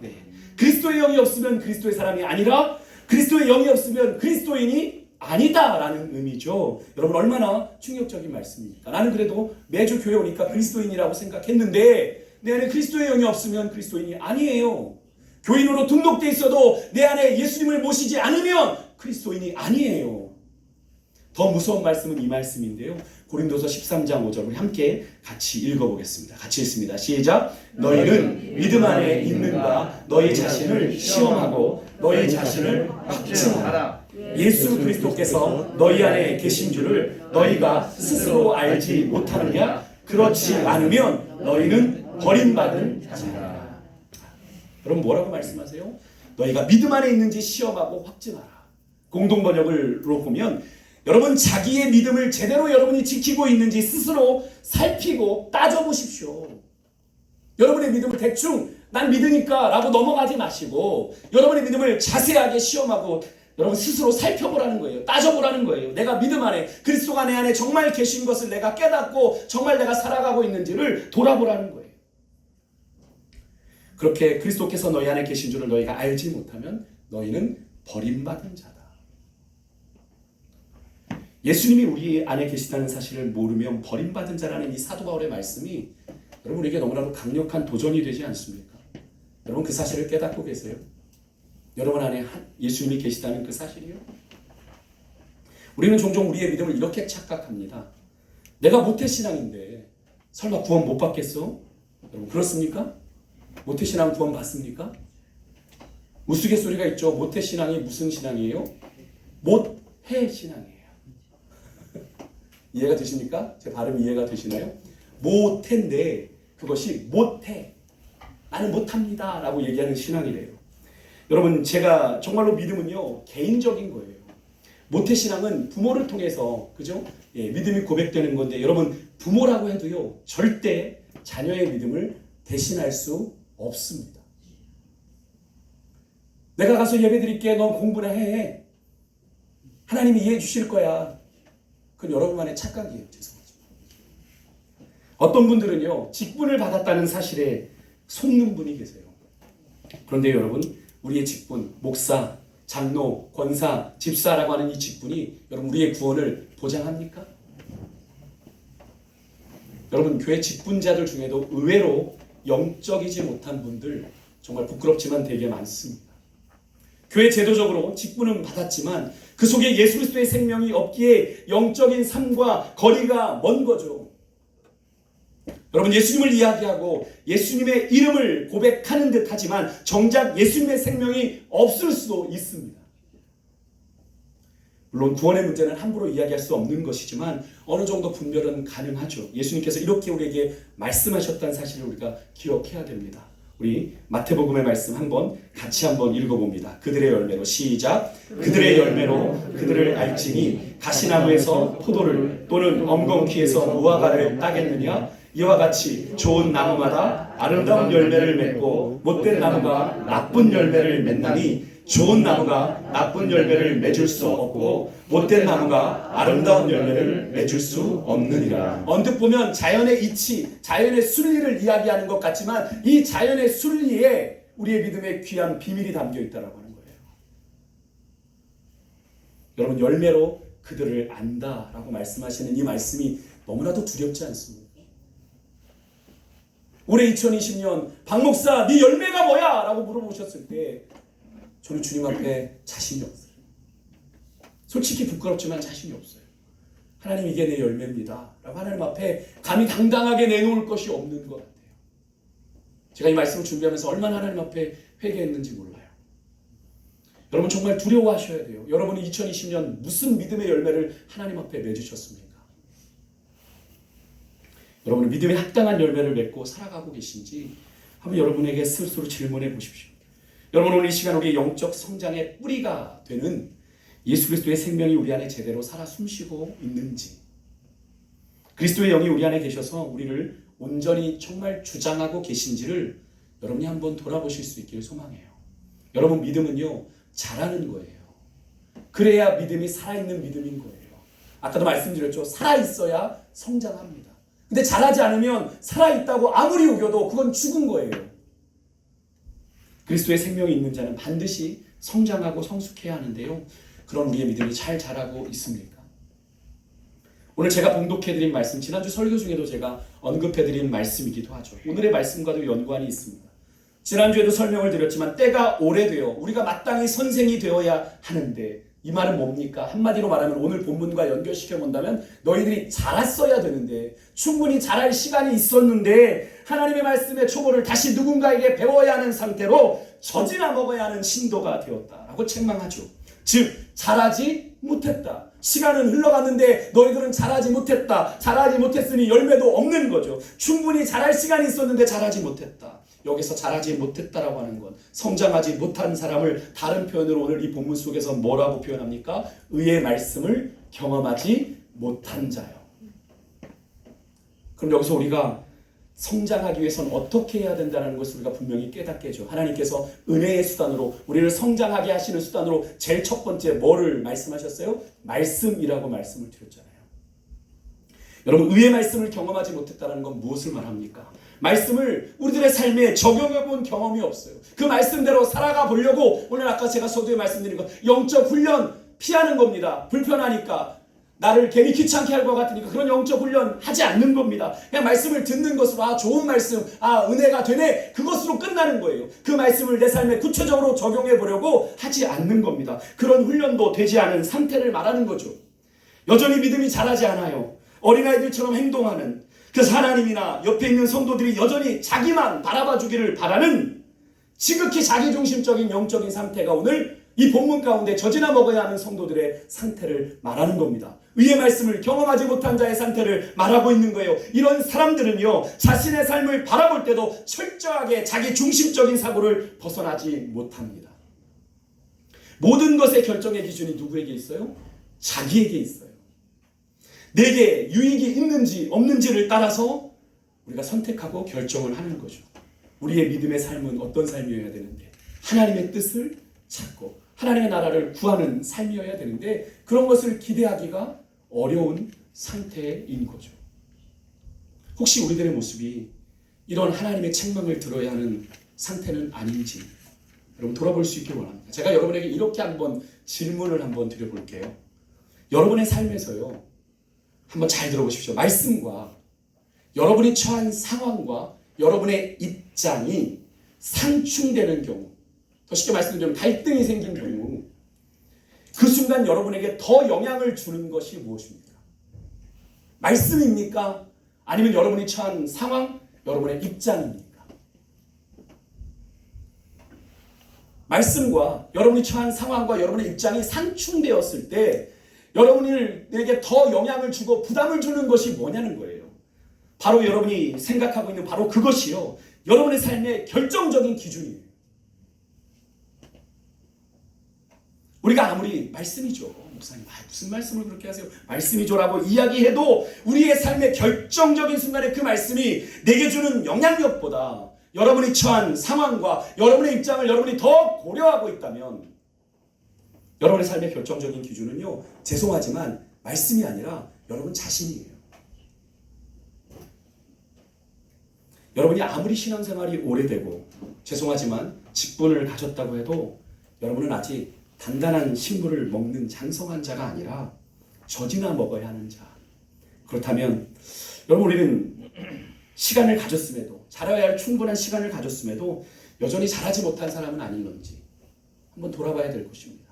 그리스도의 영이 없으면 그리스도의 사람이 아니라, 그리스도의 영이 없으면 그리스도인이 아니다라는 의미죠. 여러분, 얼마나 충격적인 말씀입니까? 나는 그래도 매주 교회 오니까 그리스도인이라고 생각했는데 내 안에 그리스도의 영이 없으면 그리스도인이 아니에요. 교인으로 등록돼 있어도 내 안에 예수님을 모시지 않으면 그리스도인이 아니에요. 더 무서운 말씀은 이 말씀인데요. 고린도서 13장 5절 우리 함께 같이 읽어보겠습니다. 같이 읽습니다. 시작. 너희는 믿음 안에 있는가 너희 자신을 시험하고 너희 자신을 확증하라. 예수 그리스도께서 너희 안에 계신 줄을 너희가 스스로 알지 못하느냐? 그렇지 않으면 너희는 버림받은 자라. 여러분, 뭐라고 말씀하세요? 너희가 믿음 안에 있는지 시험하고 확증하라. 공동번역으로 보면 여러분, 자기의 믿음을 제대로 여러분이 지키고 있는지 스스로 살피고 따져보십시오. 여러분의 믿음을 대충 난 믿으니까 라고 넘어가지 마시고 여러분의 믿음을 자세하게 시험하고 여러분 스스로 살펴보라는 거예요. 따져보라는 거예요. 내가 믿음 안에, 그리스도가 내 안에 정말 계신 것을 내가 깨닫고 정말 내가 살아가고 있는지를 돌아보라는 거예요. 그렇게 그리스도께서 너희 안에 계신 줄을 너희가 알지 못하면 너희는 버림받은 자다. 예수님이 우리 안에 계시다는 사실을 모르면 버림받은 자라는 이 사도 바울의 말씀이 여러분 우리에게 너무나도 강력한 도전이 되지 않습니까? 여러분, 그 사실을 깨닫고 계세요? 여러분 안에 예수님이 계시다는 그 사실이요? 우리는 종종 우리의 믿음을 이렇게 착각합니다. 내가 모태신앙인데 설마 구원 못 받겠어? 여러분, 그렇습니까? 모태신앙 구원 받습니까? 우스갯소리가 있죠. 모태신앙이 무슨 신앙이에요? 못해신앙이에요. 이해가 되십니까? 제 발음 이해가 되시나요? 못해인데 그것이 못해, 나는 못합니다 라고 얘기하는 신앙이래요. 여러분, 제가 정말로 믿음은요 개인적인 거예요. 모태신앙은 부모를 통해서, 그죠? 믿음이 고백되는 건데 여러분, 부모라고 해도요 절대 자녀의 믿음을 대신할 수 없습니다. 내가 가서 예배 드릴게, 넌 공부나 해, 하나님이 이해해 주실 거야. 그건 여러분만의 착각이에요. 죄송하지만 어떤 분들은요 직분을 받았다는 사실에 속는 분이 계세요. 그런데 여러분, 우리의 직분, 목사, 장로, 권사, 집사라고 하는 이 직분이 여러분 우리의 구원을 보장합니까? 여러분, 교회 직분자들 중에도 의외로 영적이지 못한 분들 정말 부끄럽지만 되게 많습니다. 교회 제도적으로 직분은 받았지만 그 속에 예수 그리스도의 생명이 없기에 영적인 삶과 거리가 먼 거죠. 여러분, 예수님을 이야기하고 예수님의 이름을 고백하는 듯 하지만 정작 예수님의 생명이 없을 수도 있습니다. 물론 구원의 문제는 함부로 이야기할 수 없는 것이지만 어느 정도 분별은 가능하죠. 예수님께서 이렇게 우리에게 말씀하셨다는 사실을 우리가 기억해야 됩니다. 우리 마태복음의 말씀 같이 한번 읽어봅니다. 그들의 열매로, 시작. 그들의 열매로 그들을 알지니 가시나무에서 포도를 또는 엄건키에서 무화과를 따겠느냐? 이와 같이 좋은 나무마다 아름다운 열매를 맺고 못된 나무가 나쁜 열매를 맺나니 좋은 나무가 나쁜 열매를 맺을 수 없고 못된 나무가 아름다운 열매를 맺을 수 없느니라. 언뜻 보면 자연의 이치, 자연의 순리를 이야기하는 것 같지만 이 자연의 순리에 우리의 믿음의 귀한 비밀이 담겨 있다라고 하는 거예요. 여러분, 열매로 그들을 안다라고 말씀하시는 이 말씀이 너무나도 두렵지 않습니까? 올해 2020년 박 목사 네 열매가 뭐야? 라고 물어보셨을 때 저는 주님 앞에 자신이 없어요. 솔직히 부끄럽지만 자신이 없어요. 하나님, 이게 내 열매입니다 라고 하나님 앞에 감히 당당하게 내놓을 것이 없는 것 같아요. 제가 이 말씀을 준비하면서 얼마나 하나님 앞에 회개했는지 몰라요. 여러분, 정말 두려워하셔야 돼요. 여러분이 2020년 무슨 믿음의 열매를 하나님 앞에 맺으셨습니까? 여러분은 믿음에 합당한 열매를 맺고 살아가고 계신지 한번 여러분에게 스스로 질문해 보십시오. 여러분, 오늘 이 시간 우리의 영적 성장의 뿌리가 되는 예수 그리스도의 생명이 우리 안에 제대로 살아 숨쉬고 있는지, 그리스도의 영이 우리 안에 계셔서 우리를 온전히 정말 주장하고 계신지를 여러분이 한번 돌아보실 수 있기를 소망해요. 여러분, 믿음은요, 자라는 거예요. 그래야 믿음이 살아있는 믿음인 거예요. 아까도 말씀드렸죠. 살아있어야 성장합니다. 근데 자라지 않으면 살아있다고 아무리 우겨도 그건 죽은 거예요. 그리스도의 생명이 있는 자는 반드시 성장하고 성숙해야 하는데요. 그런 우리의 믿음이 잘 자라고 있습니까? 오늘 제가 봉독해드린 말씀, 지난주 설교 중에도 제가 언급해드린 말씀이기도 하죠. 오늘의 말씀과도 연관이 있습니다. 지난주에도 설명을 드렸지만 때가 오래되어 우리가 마땅히 선생이 되어야 하는데, 이 말은 뭡니까? 한마디로 말하면 오늘 본문과 연결시켜 본다면 너희들이 자랐어야 되는데, 충분히 자랄 시간이 있었는데 하나님의 말씀의 초보를 다시 누군가에게 배워야 하는 상태로 젖이나 먹어야 하는 신도가 되었다라고 책망하죠. 즉, 자라지 못했다. 시간은 흘러갔는데 너희들은 자라지 못했다. 자라지 못했으니 열매도 없는 거죠. 충분히 자랄 시간이 있었는데 자라지 못했다. 여기서 자라지 못했다라고 하는 건 성장하지 못한 사람을 다른 표현으로 오늘 이 본문 속에서 뭐라고 표현합니까? 의의 말씀을 경험하지 못한 자요. 그럼 여기서 우리가 성장하기 위해서는 어떻게 해야 된다는 것을 우리가 분명히 깨닫게 해줘. 하나님께서 은혜의 수단으로 우리를 성장하게 하시는 수단으로 제일 첫 번째 뭐를 말씀하셨어요? 말씀이라고 말씀을 드렸잖아요. 여러분, 의의 말씀을 경험하지 못했다는 건 무엇을 말합니까? 말씀을 우리들의 삶에 적용해 본 경험이 없어요. 그 말씀대로 살아가 보려고 오늘 아까 제가 서두에 말씀드린 것, 영적 훈련 피하는 겁니다. 불편하니까, 나를 괜히 귀찮게 할 것 같으니까 그런 영적 훈련 하지 않는 겁니다. 그냥 말씀을 듣는 것으로 좋은 말씀, 은혜가 되네, 그것으로 끝나는 거예요. 그 말씀을 내 삶에 구체적으로 적용해 보려고 하지 않는 겁니다. 그런 훈련도 되지 않은 상태를 말하는 거죠. 여전히 믿음이 자라지 않아요. 어린아이들처럼 행동하는, 그래서 하나님이나 옆에 있는 성도들이 여전히 자기만 바라봐 주기를 바라는 지극히 자기중심적인 영적인 상태가 오늘 이 본문 가운데 젖이나 먹어야 하는 성도들의 상태를 말하는 겁니다. 의의 말씀을 경험하지 못한 자의 상태를 말하고 있는 거예요. 이런 사람들은요, 자신의 삶을 바라볼 때도 철저하게 자기 중심적인 사고를 벗어나지 못합니다. 모든 것의 결정의 기준이 누구에게 있어요? 자기에게 있어요. 내게 유익이 있는지 없는지를 따라서 우리가 선택하고 결정을 하는 거죠. 우리의 믿음의 삶은 어떤 삶이어야 되는데, 하나님의 뜻을 찾고 하나님의 나라를 구하는 삶이어야 되는데 그런 것을 기대하기가 어려운 상태인 거죠. 혹시 우리들의 모습이 이런 하나님의 책망을 들어야 하는 상태는 아닌지 여러분 돌아볼 수 있길 원합니다. 제가 여러분에게 이렇게 한번 질문을 한번 드려볼게요. 여러분의 삶에서요, 한번 잘 들어보십시오. 말씀과 여러분이 처한 상황과 여러분의 입장이 상충되는 경우, 더 쉽게 말씀드리면 갈등이 생긴 경우, 그 순간 여러분에게 더 영향을 주는 것이 무엇입니까? 말씀입니까? 아니면 여러분이 처한 상황, 여러분의 입장입니까? 말씀과 여러분이 처한 상황과 여러분의 입장이 상충되었을 때 여러분에게 더 영향을 주고 부담을 주는 것이 뭐냐는 거예요. 바로 여러분이 생각하고 있는 바로 그것이요, 여러분의 삶의 결정적인 기준이에요. 우리가 아무리 말씀이죠, 목사님 무슨 말씀을 그렇게 하세요, 말씀이죠라고 이야기해도 우리의 삶의 결정적인 순간에 그 말씀이 내게 주는 영향력보다 여러분이 처한 상황과 여러분의 입장을 여러분이 더 고려하고 있다면 여러분의 삶의 결정적인 기준은요, 죄송하지만 말씀이 아니라 여러분 자신이에요. 여러분이 아무리 신앙생활이 오래되고 죄송하지만 직분을 가졌다고 해도 여러분은 아직 단단한 식물을 먹는 장성한 자가 아니라 젖이나 먹어야 하는 자. 그렇다면 여러분, 우리는 시간을 가졌음에도, 자라야 할 충분한 시간을 가졌음에도 여전히 자라지 못한 사람은 아닌 건지 한번 돌아봐야 될 것입니다.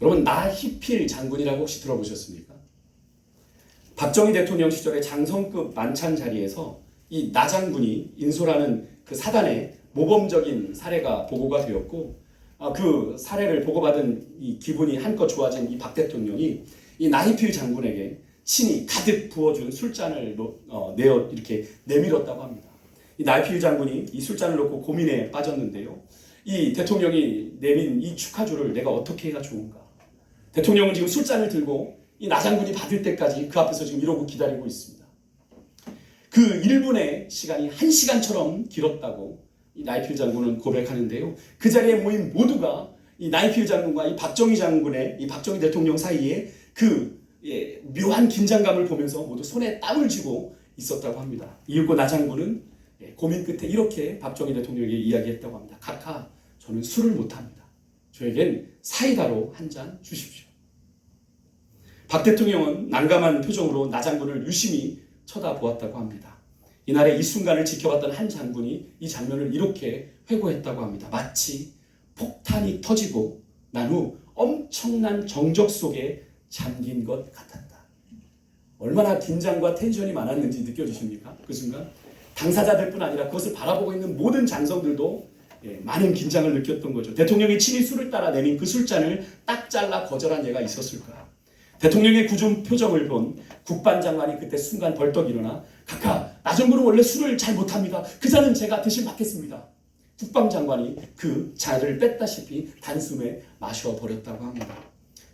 여러분, 나희필 장군이라고 혹시 들어보셨습니까? 박정희 대통령 시절에 장성급 만찬 자리에서 이 나 장군이 인솔하는 그 사단의 모범적인 사례가 보고가 되었고, 그 사례를 보고받은 이 기분이 한껏 좋아진 이 박 대통령이 이 나희필 장군에게 친히 가득 부어준 술잔을 내어 이렇게 내밀었다고 합니다. 이 나희필 장군이 이 술잔을 놓고 고민에 빠졌는데요, 이 대통령이 내민 이 축하주를 내가 어떻게 해야 좋은가. 대통령은 지금 술잔을 들고 이 나 장군이 받을 때까지 그 앞에서 지금 이러고 기다리고 있습니다. 그 1분의 시간이 1시간처럼 길었다고 이 나희필 장군은 고백하는데요, 그 자리에 모인 모두가 이 나희필 장군과 이 박정희 장군의, 이 박정희 대통령 사이에 그 묘한 긴장감을 보면서 모두 손에 땀을 쥐고 있었다고 합니다. 이윽고 나 장군은 고민 끝에 이렇게 박정희 대통령에게 이야기했다고 합니다. 카카, 저는 술을 못합니다. 저에겐 사이다로 한 잔 주십시오. 박 대통령은 난감한 표정으로 나 장군을 유심히 쳐다보았다고 합니다. 이날의 이 순간을 지켜봤던 한 장군이 이 장면을 이렇게 회고했다고 합니다. 마치 폭탄이 터지고 난 후 엄청난 정적 속에 잠긴 것 같았다. 얼마나 긴장과 텐션이 많았는지 느껴지십니까? 그 순간 당사자들뿐 아니라 그것을 바라보고 있는 모든 장성들도 많은 긴장을 느꼈던 거죠. 대통령이 친히 술을 따라 내민 그 술잔을 딱 잘라 거절한 예가 있었을까? 대통령의 굳은 표정을 본 국방장관이 그때 순간 벌떡 일어나, 카카, 나 정부는 원래 술을 잘 못합니다. 그 잔은 제가 대신 받겠습니다. 국방장관이 그 잔을 뺐다시피 단숨에 마셔버렸다고 합니다.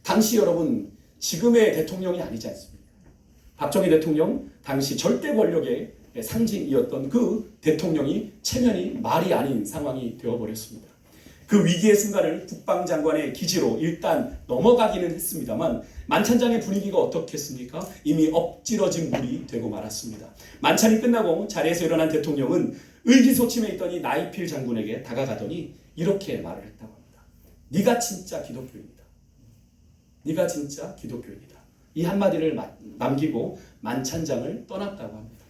당시 여러분, 지금의 대통령이 아니지 않습니까? 박정희 대통령, 당시 절대 권력의 상징이었던 그 대통령이 체면이 말이 아닌 상황이 되어버렸습니다. 그 위기의 순간을 국방장관의 기지로 일단 넘어가기는 했습니다만 만찬장의 분위기가 어떻겠습니까? 이미 엎질러진 물이 되고 말았습니다. 만찬이 끝나고 자리에서 일어난 대통령은 의기소침해 있던 이 나희필 장군에게 다가가더니 이렇게 말을 했다고 합니다. 네가 진짜 기독교인이다. 네가 진짜 기독교인이다. 이 한마디를 남기고 만찬장을 떠났다고 합니다.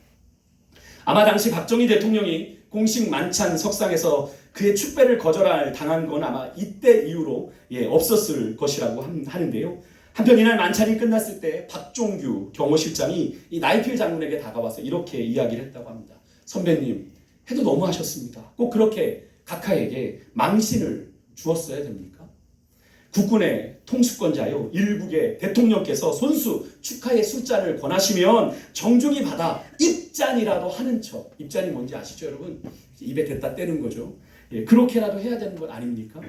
아마 당시 박정희 대통령이 공식 만찬 석상에서 그의 축배를 거절할 당한 건 아마 이때 이후로 없었을 것이라고 하는데요. 한편 이날 만찬이 끝났을 때 박종규 경호실장이 이 나희필 장군에게 다가와서 이렇게 이야기를 했다고 합니다. 선배님, 해도 너무하셨습니다. 꼭 그렇게 각하에게 망신을 주었어야 됩니까? 국군의 통수권자요, 일국의 대통령께서 손수 축하의 술잔을 권하시면 정중히 받아 입잔이라도 하는 척. 입잔이 뭔지 아시죠, 여러분? 입에 댔다 떼는 거죠. 그렇게라도 해야 되는 것 아닙니까?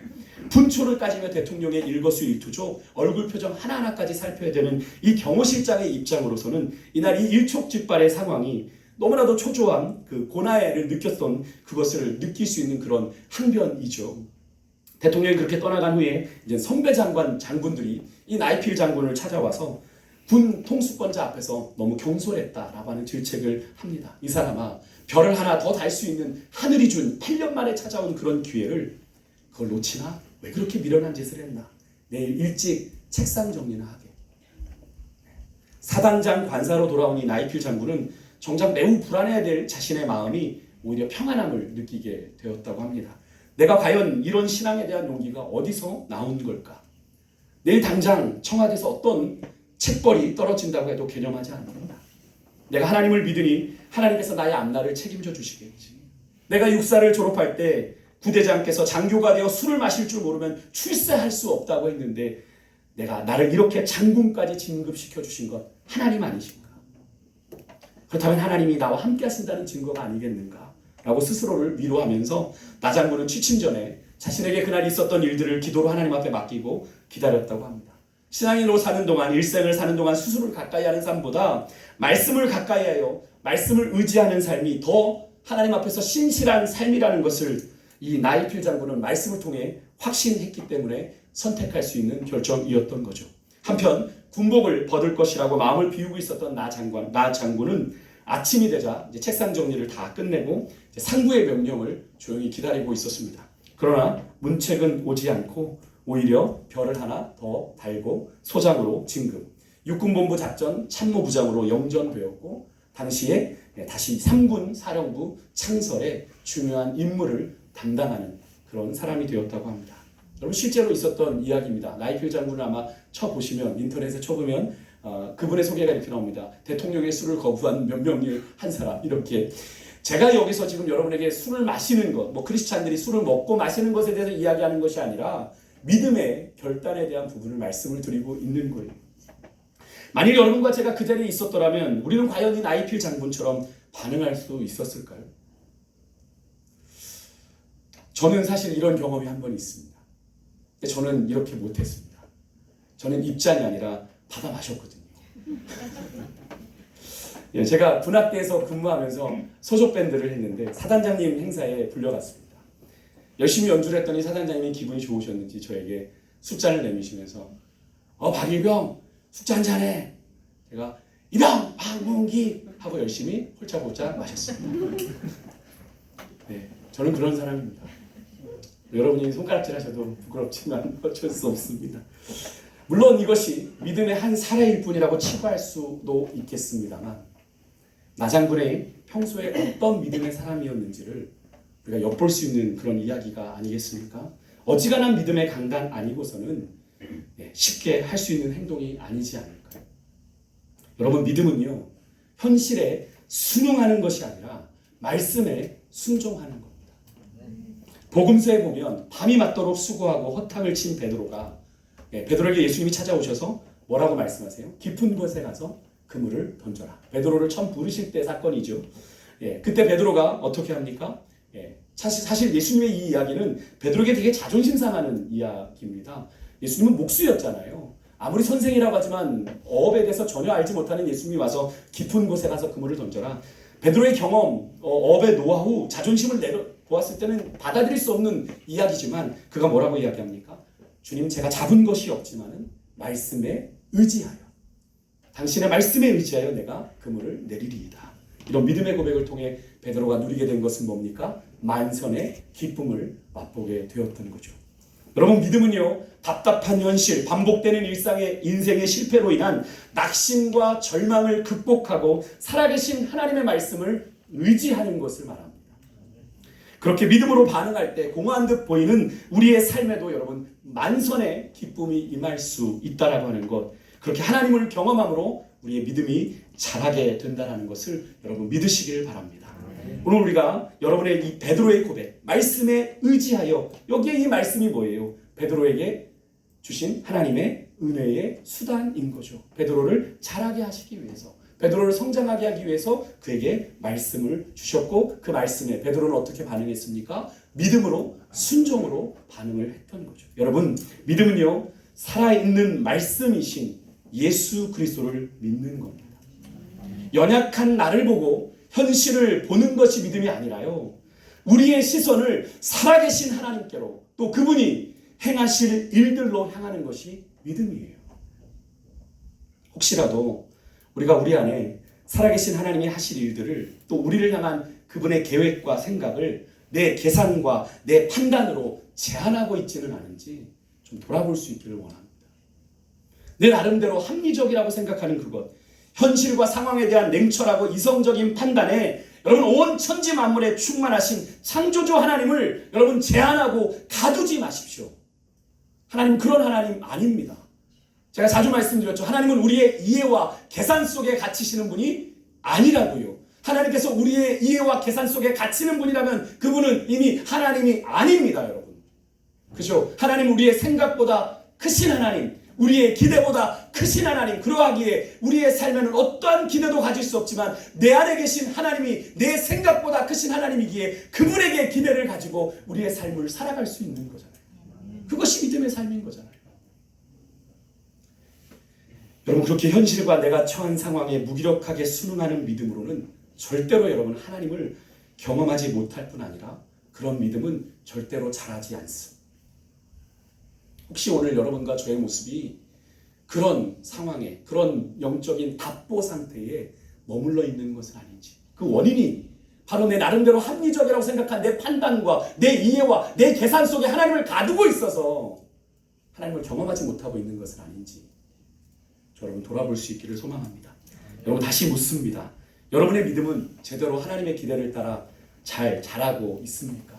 분초를 따지며 대통령의 일거수일투족, 얼굴 표정 하나하나까지 살펴야 되는 이 경호실장의 입장으로서는 이날 이 일촉즉발의 상황이 너무나도 초조한 그 고나해를 느꼈던 그것을 느낄 수 있는 그런 항변이죠. 대통령이 그렇게 떠나간 후에 이제 선배 장군들이 이 나희필 장군을 찾아와서 군 통수권자 앞에서 너무 경솔했다라고 하는 질책을 합니다. 이 사람아, 별을 하나 더 달 수 있는 하늘이 준 8년 만에 찾아온 그런 기회를 그걸 놓치나? 왜 그렇게 미련한 짓을 했나? 내일 일찍 책상 정리나 하게. 사단장 관사로 돌아온 이 나이필 장군은 정작 매우 불안해야 될 자신의 마음이 오히려 평안함을 느끼게 되었다고 합니다. 내가 과연 이런 신앙에 대한 용기가 어디서 나온 걸까? 내일 당장 청와대에서 어떤 책벌이 떨어진다고 해도 개념하지 않는다. 내가 하나님을 믿으니 하나님께서 나의 앞날을 책임져 주시겠지. 내가 육사를 졸업할 때 부대장께서 장교가 되어 술을 마실 줄 모르면 출세할 수 없다고 했는데 내가 나를 이렇게 장군까지 진급시켜 주신 것 하나님 아니신가? 그렇다면 하나님이 나와 함께 하신다는 증거가 아니겠는가? 라고 스스로를 위로하면서 나 장군은 취침 전에 자신에게 그날 있었던 일들을 기도로 하나님 앞에 맡기고 기다렸다고 합니다. 신앙인으로 사는 동안, 일생을 사는 동안 스스로를 가까이 하는 삶보다 말씀을 가까이 하여 말씀을 의지하는 삶이 더 하나님 앞에서 신실한 삶이라는 것을 이 나이필 장군은 말씀을 통해 확신했기 때문에 선택할 수 있는 결정이었던 거죠. 한편 군복을 벗을 것이라고 마음을 비우고 있었던 나 장군은 아침이 되자 이제 책상 정리를 다 끝내고 상부의 명령을 조용히 기다리고 있었습니다. 그러나 문책은 오지 않고 오히려 별을 하나 더 달고 소장으로 진급, 육군본부 작전 참모부장으로 영전되었고 당시에 다시 3군 사령부 창설에 중요한 임무를 담당하는 그런 사람이 되었다고 합니다. 여러분 실제로 있었던 이야기입니다. 나이필 장군을 아마 쳐보시면 인터넷에 쳐보면 그분의 소개가 이렇게 나옵니다. 대통령의 술을 거부한 몇 명의 한 사람 이렇게. 제가 여기서 지금 여러분에게 술을 마시는 것, 뭐 크리스찬들이 술을 먹고 마시는 것에 대해서 이야기하는 것이 아니라 믿음의 결단에 대한 부분을 말씀을 드리고 있는 거예요. 만일 여러분과 제가 그 자리에 있었더라면 우리는 과연 이 나이필 장군처럼 반응할 수 있었을까요? 저는 사실 이런 경험이 한 번 있습니다. 근데 저는 이렇게 못했습니다. 저는 입장이 아니라 받아 마셨거든요. 예, 제가 분학대에서 근무하면서 소속밴드를 했는데 사단장님 행사에 불려갔습니다. 열심히 연주를 했더니 사단장님이 기분이 좋으셨는지 저에게 숫잔을 내미시면서 박일병 숙주 한잔해. 제가 이병 박문기 하고 열심히 홀짝홀짝 마셨습니다. 네, 저는 그런 사람입니다. 여러분이 손가락질 하셔도 부끄럽지만 어쩔 수 없습니다. 물론 이것이 믿음의 한 사례일 뿐이라고 치부할 수도 있겠습니다만 나장군의 평소에 어떤 믿음의 사람이었는지를 우리가 엿볼 수 있는 그런 이야기가 아니겠습니까? 어지간한 믿음의 강단 아니고서는 쉽게 할 수 있는 행동이 아니지 않을까요? 여러분 믿음은요 현실에 순응하는 것이 아니라 말씀에 순종하는 겁니다. 복음서에 보면 밤이 맞도록 수고하고 허탕을 친 베드로가 베드로에게 예수님이 찾아오셔서 뭐라고 말씀하세요? 깊은 곳에 가서 그물을 던져라. 베드로를 처음 부르실 때 사건이죠. 그때 베드로가 어떻게 합니까? 사실 예수님의 이 이야기는 베드로에게 되게 자존심 상하는 이야기입니다. 예수님은 목수였잖아요. 아무리 선생이라고 하지만 어업에 대해서 전혀 알지 못하는 예수님이 와서 깊은 곳에 가서 그물을 던져라. 베드로의 경험, 어업의 노하우, 자존심을 보았을 때는 받아들일 수 없는 이야기지만 그가 뭐라고 이야기합니까? 주님 제가 잡은 것이 없지만은 말씀에 의지하여 당신의 말씀에 의지하여 내가 그물을 내리리이다. 이런 믿음의 고백을 통해 베드로가 누리게 된 것은 뭡니까? 만선의 기쁨을 맛보게 되었던 거죠. 여러분 믿음은요 답답한 현실, 반복되는 일상의 인생의 실패로 인한 낙심과 절망을 극복하고 살아계신 하나님의 말씀을 의지하는 것을 말합니다. 그렇게 믿음으로 반응할 때 공허한 듯 보이는 우리의 삶에도 여러분 만선의 기쁨이 임할 수 있다라고 하는 것, 그렇게 하나님을 경험함으로 우리의 믿음이 자라게 된다는 것을 여러분 믿으시길 바랍니다. 오늘 우리가 여러분의 이 베드로의 고백, 말씀에 의지하여, 여기에 이 말씀이 뭐예요? 베드로에게 주신 하나님의 은혜의 수단인 거죠. 베드로를 자라게 하시기 위해서, 베드로를 성장하게 하기 위해서 그에게 말씀을 주셨고 그 말씀에 베드로는 어떻게 반응했습니까? 믿음으로, 순종으로 반응을 했던 거죠. 여러분 믿음은요 살아있는 말씀이신 예수 그리스도를 믿는 겁니다. 연약한 나를 보고 현실을 보는 것이 믿음이 아니라요 우리의 시선을 살아계신 하나님께로, 또 그분이 행하실 일들로 향하는 것이 믿음이에요. 혹시라도 우리가 우리 안에 살아계신 하나님이 하실 일들을 또 우리를 향한 그분의 계획과 생각을 내 계산과 내 판단으로 제한하고 있지는 않은지 좀 돌아볼 수 있기를 원합니다. 내 나름대로 합리적이라고 생각하는 그것, 현실과 상황에 대한 냉철하고 이성적인 판단에 여러분 온 천지 만물에 충만하신 창조주 하나님을 여러분 제한하고 가두지 마십시오. 하나님 그런 하나님 아닙니다. 제가 자주 말씀드렸죠. 하나님은 우리의 이해와 계산 속에 갇히시는 분이 아니라고요. 하나님께서 우리의 이해와 계산 속에 갇히는 분이라면 그분은 이미 하나님이 아닙니다, 여러분. 그죠? 하나님 우리의 생각보다 크신 하나님, 우리의 기대보다 크신 하나님, 그러하기에 우리의 삶에는 어떠한 기대도 가질 수 없지만 내 안에 계신 하나님이 내 생각보다 크신 하나님이기에 그분에게 기대를 가지고 우리의 삶을 살아갈 수 있는 거잖아요. 그것이 믿음의 삶인 거잖아요. 여러분 그렇게 현실과 내가 처한 상황에 무기력하게 순응하는 믿음으로는 절대로 여러분 하나님을 경험하지 못할 뿐 아니라 그런 믿음은 절대로 자라지 않습니다. 혹시 오늘 여러분과 저의 모습이 그런 상황에 그런 영적인 답보 상태에 머물러 있는 것은 아닌지, 그 원인이 바로 내 나름대로 합리적이라고 생각한 내 판단과 내 이해와 내 계산 속에 하나님을 가두고 있어서 하나님을 경험하지 못하고 있는 것은 아닌지 여러분 돌아볼 수 있기를 소망합니다. 여러분 다시 묻습니다. 여러분의 믿음은 제대로 하나님의 기대를 따라 잘 자라고 있습니까?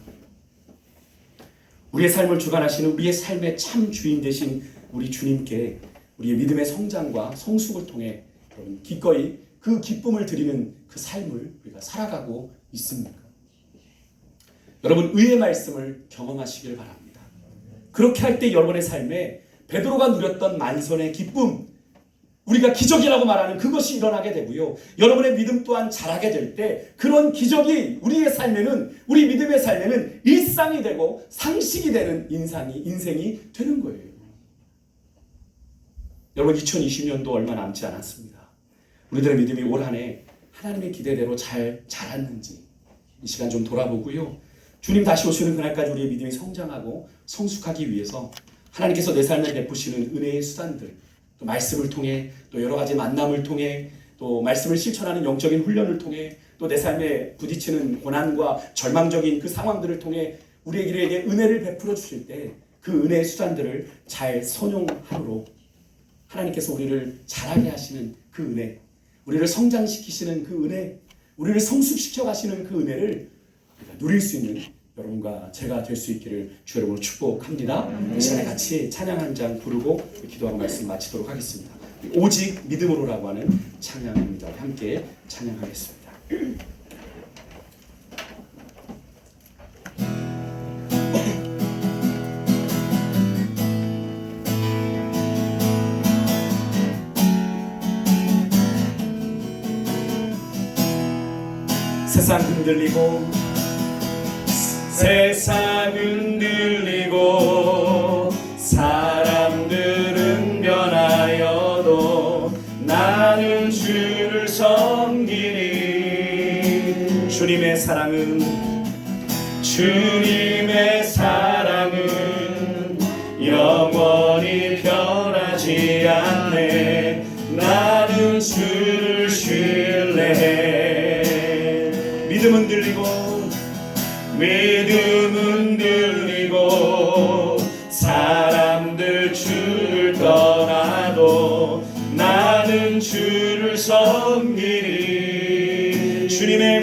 우리의 삶을 주관하시는 우리의 삶의 참 주인 되신 우리 주님께 우리의 믿음의 성장과 성숙을 통해 여러분 기꺼이 그 기쁨을 드리는 그 삶을 우리가 살아가고 있습니까? 여러분 의의 말씀을 경험하시길 바랍니다. 그렇게 할 때 여러분의 삶에 베드로가 누렸던 만선의 기쁨, 우리가 기적이라고 말하는 그것이 일어나게 되고요. 여러분의 믿음 또한 자라게 될 때 그런 기적이 우리의 삶에는, 우리 믿음의 삶에는 일상이 되고 상식이 되는 인생이 되는 거예요. 여러분 2020년도 얼마 남지 않았습니다. 우리들의 믿음이 올 한 해 하나님의 기대대로 잘 자랐는지 이 시간 좀 돌아보고요. 주님 다시 오시는 그날까지 우리의 믿음이 성장하고 성숙하기 위해서 하나님께서 내 삶에 베푸시는 은혜의 수단들, 또 말씀을 통해, 또 여러 가지 만남을 통해, 또 말씀을 실천하는 영적인 훈련을 통해, 또 내 삶에 부딪히는 고난과 절망적인 그 상황들을 통해 우리에게 은혜를 베풀어 주실 때 그 은혜의 수단들을 잘 선용함으로 하나님께서 우리를 자라게 하시는 그 은혜, 우리를 성장시키시는 그 은혜, 우리를 성숙시켜 가시는 그 은혜를 우리가 누릴 수 있는 여러분과 제가 될 수 있기를 주 여러분을 축복합니다. 이 시간에 같이 찬양 한 장 부르고 기도하는 말씀 마치도록 하겠습니다. 오직 믿음으로라고 하는 찬양입니다. 함께 찬양하겠습니다. 세상 흔들리고 세상 흔들리고 사람들은 변하여도 나는 주를 섬기리. 주님의 사랑은 영원히 변하지 않네. 나는 주를 신뢰해. 믿음은 들리고 사람들 주를 떠나도 나는 주를 섬기리. 주님의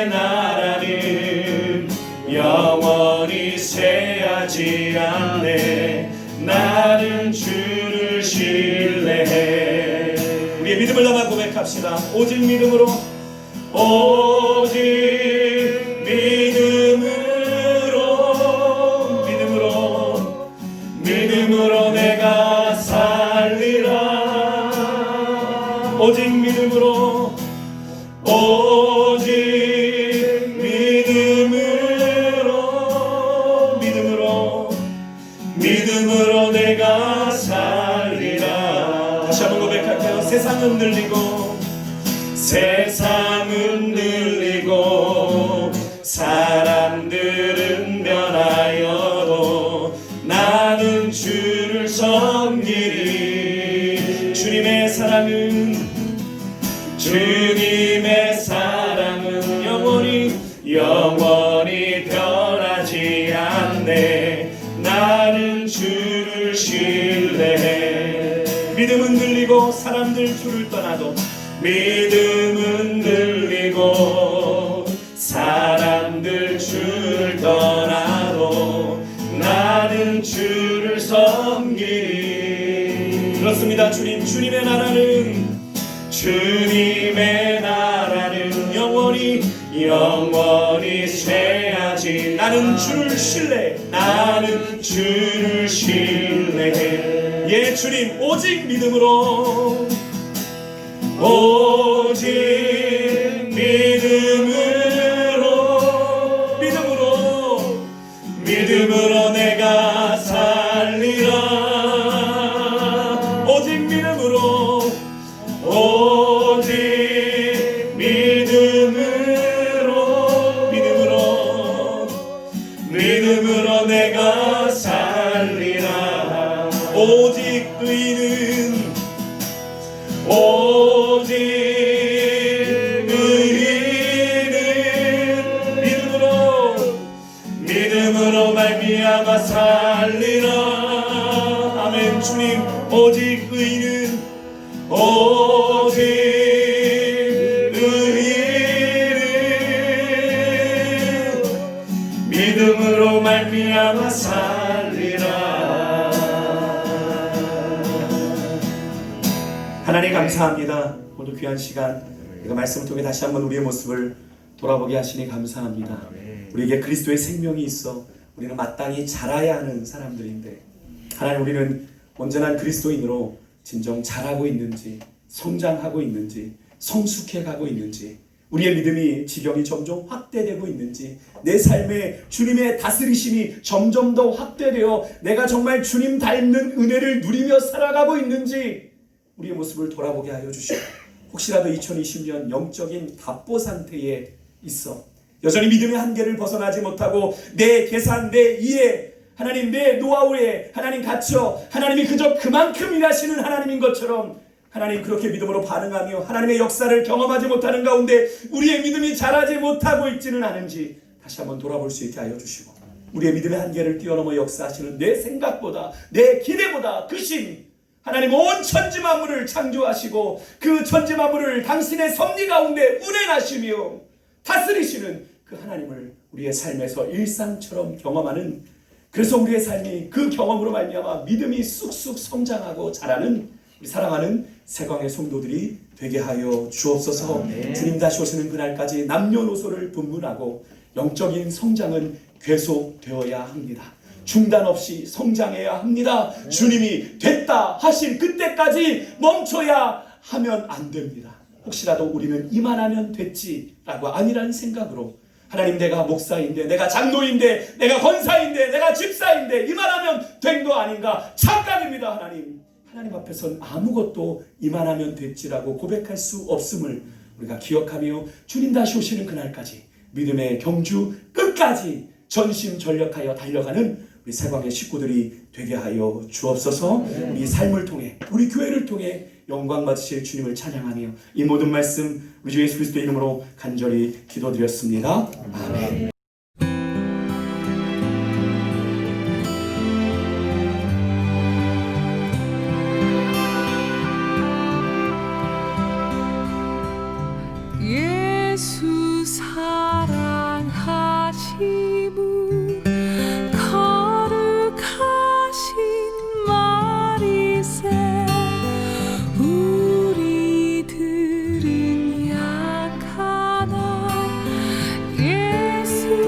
나라는 영원히 쇠하지 않네. 나는 주를 신뢰해. 우리의 믿음을 담아 고백합시다. 오직 믿음으로 내가 살리라. 오직 믿음으로 내가 살리라. 다시 한번 고백할게요. 세상은 들리고 사람들은 변하여도 나는 주를 섬기리. 하지 않네. 나는 주를 신뢰해. 믿음은 늘리고 사람들 주를 떠나도 믿음은 늘리고 사람들 주를 떠나도 나는 주를 섬기리. 그렇습니다. 주님, 주님의 나라는 영원히 쇠하지. 나는 주를 신뢰해. 나는 주를 신뢰해. 예, 주님, 오직 믿음으로 믿음으로 내가 살리라. 오직 믿음으로 믿음으로 내가 살리라. 오직 의인은 믿음으로 말미암아 살리라. 아멘. 주님, 오직 의인은 믿음으로 말미암아 살리라. 하나님 감사합니다. 오늘 귀한 시간 우리가 말씀을 통해 다시 한번 우리의 모습을 돌아보게 하시니 감사합니다. 우리에게 그리스도의 생명이 있어 우리는 마땅히 자라야 하는 사람들인데, 하나님, 우리는 온전한 그리스도인으로 진정 자라고 있는지, 성장하고 있는지, 성숙해 가고 있는지, 우리의 믿음이 지경이 점점 확대되고 있는지, 내 삶에 주님의 다스리심이 점점 더 확대되어 내가 정말 주님 닮는 은혜를 누리며 살아가고 있는지 우리의 모습을 돌아보게 하여 주시고, 혹시라도 2020년 영적인 답보 상태에 있어 여전히 믿음의 한계를 벗어나지 못하고 내 계산, 내 이해, 하나님 내 노하우에 하나님 갇혀 하나님이 그저 그만큼 일하시는 하나님인 것처럼 하나님 그렇게 믿음으로 반응하며 하나님의 역사를 경험하지 못하는 가운데 우리의 믿음이 자라지 못하고 있지는 않은지 다시 한번 돌아볼 수 있게 하여 주시고, 우리의 믿음의 한계를 뛰어넘어 역사하시는 내 생각보다, 내 기대보다 크신 하나님 온 천지 만물을 창조하시고 그 천지 만물을 당신의 섭리 가운데 운행하시며 다스리시는 그 하나님을 우리의 삶에서 일상처럼 경험하는, 그래서 우리의 삶이 그 경험으로 말미암아 믿음이 쑥쑥 성장하고 자라는 우리 사랑하는 세광의 성도들이 되게 하여 주옵소서. 주님 다시 오시는 그날까지 남녀노소를 분분하고 영적인 성장은 계속되어야 합니다. 중단 없이 성장해야 합니다. 주님이 됐다 하신 그때까지 멈춰야 하면 안 됩니다. 혹시라도 우리는 이만하면 됐지라고 아니라는 생각으로 하나님, 내가 목사인데, 내가 장로인데, 내가 권사인데, 내가 집사인데 이만하면 된 거 아닌가? 착각입니다. 하나님 앞에선 아무것도 이만하면 됐지라고 고백할 수 없음을 우리가 기억하며 주님 다시 오시는 그날까지 믿음의 경주 끝까지 전심전력하여 달려가는 우리 세광의 식구들이 되게 하여 주옵소서. 우리 삶을 통해, 우리 교회를 통해 영광 받으실 주님을 찬양하며 이 모든 말씀 우리 주 예수 그리스도의 이름으로 간절히 기도드렸습니다. 아멘. 예수 사랑하심을 거룩하신 마리새, 우리들은 약하나 예수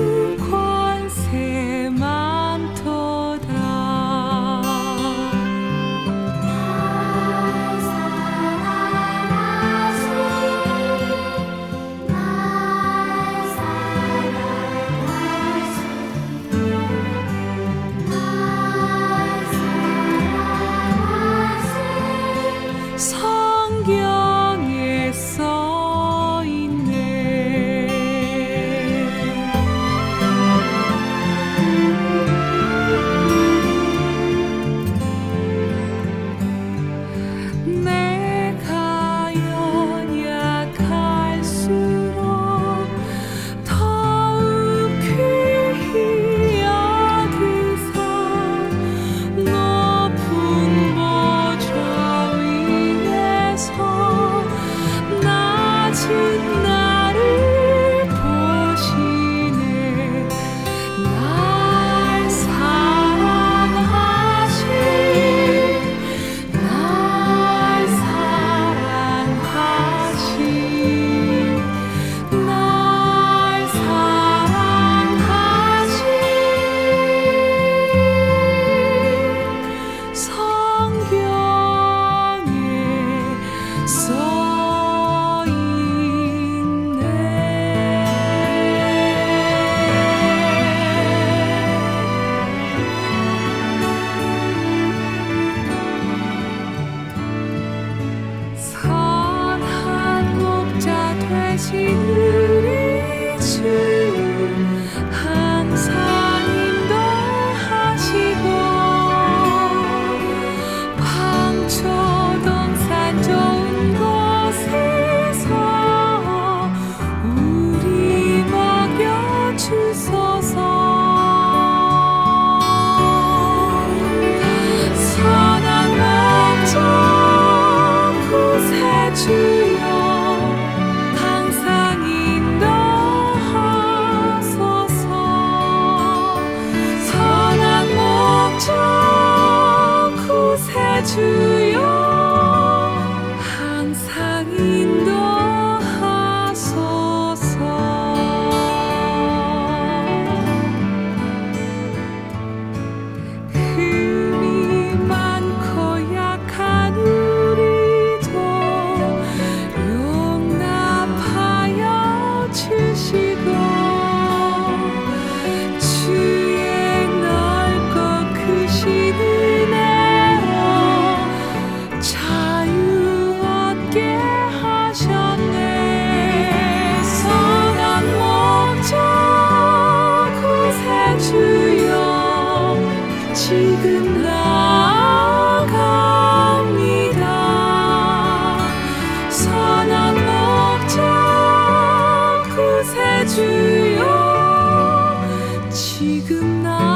구세주여 항상 인도하소서. 흠이 많고 약한 우리도 용납하여 주시고 주의 넓고 크신 은혜로 자유 얻게 하셨네. 선한 목자 구세주여 지금 나아갑니다. 선한 목자 구세주여 지금 나